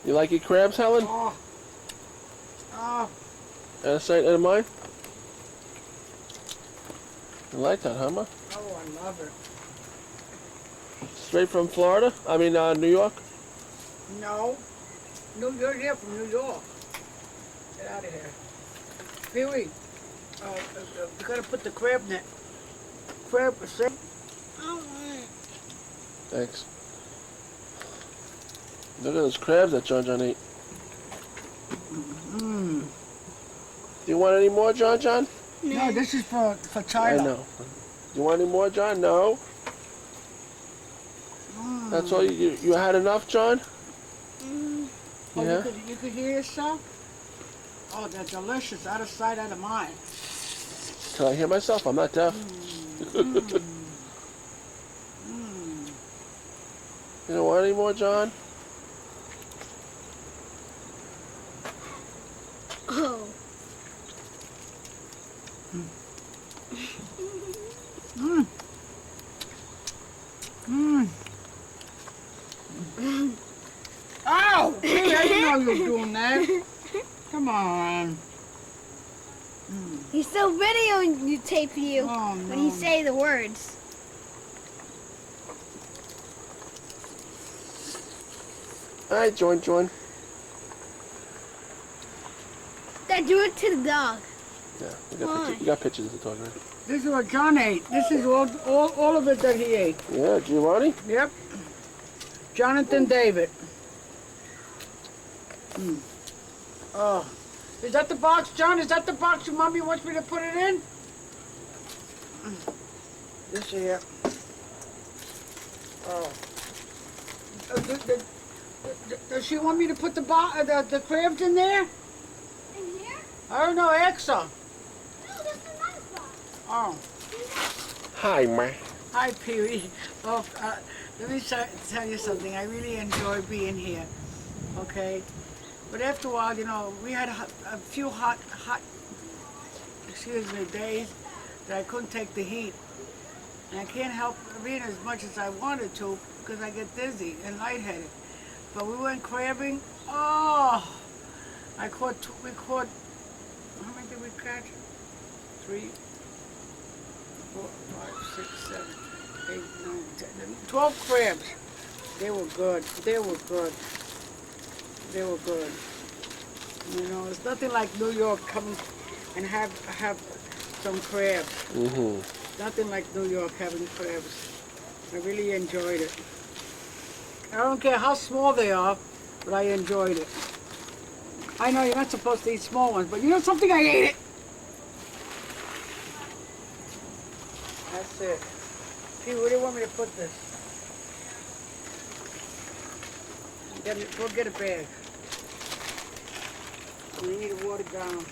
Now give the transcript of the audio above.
You like your crabs, Helen? Oh. Oh. And a sight of mine? You like that, huh, Ma? Oh, I love it. Straight from Florida? I mean, New York? No. You're here from New York. Get out of here. Pee-wee, we gotta put the crab net. Crab, see? Thanks. Look at those crabs that John ate. Mmm. Do you want any more, John? No, this is for Tyler. I know. Do you want any more, John? No. That's all you had enough, John? Oh, Yeah. you could hear yourself? Oh, they're delicious. Out of sight, out of mind. Can I hear myself? I'm not deaf. You don't want any more, John? Oh. Mmm. Mmm. Ow! Hey, I didn't know you were doing that. Come on. He's still videoing you, tape you Oh, when you no. say the words. All right, join. Dad, do it to the dog. Yeah, we got pictures to talk about. This is what John ate. This is all of it that he ate. Yeah, Giovanni? Yep. Jonathan David. Oh. Is that the box, John? Is that the box your mommy wants me to put it in? This here. Oh. Does she want me to put the crabs in there? In here? I don't know, ask her. No, that's the nice box. Oh. Hi, Ma. Hi, Pee-wee. Oh, let me tell you something. I really enjoy being here, okay? But after a while, you know, we had a few hot, days that I couldn't take the heat. And I can't help being as much as I wanted to because I get dizzy and lightheaded. But we went crabbing. Oh! We caught, how many did we catch? 3, 4, 5, 6, 7, 8, 9, 10, 12 crabs. They were good. They were good. They were good. You know, it's nothing like New York coming and have some crabs. Nothing like New York having crabs. I really enjoyed it. I don't care how small they are, but I enjoyed it. I know you're not supposed to eat small ones, but you know something? I ate it. That's it. Pete, where do you want me to put this? Go get a bag. We need to water down.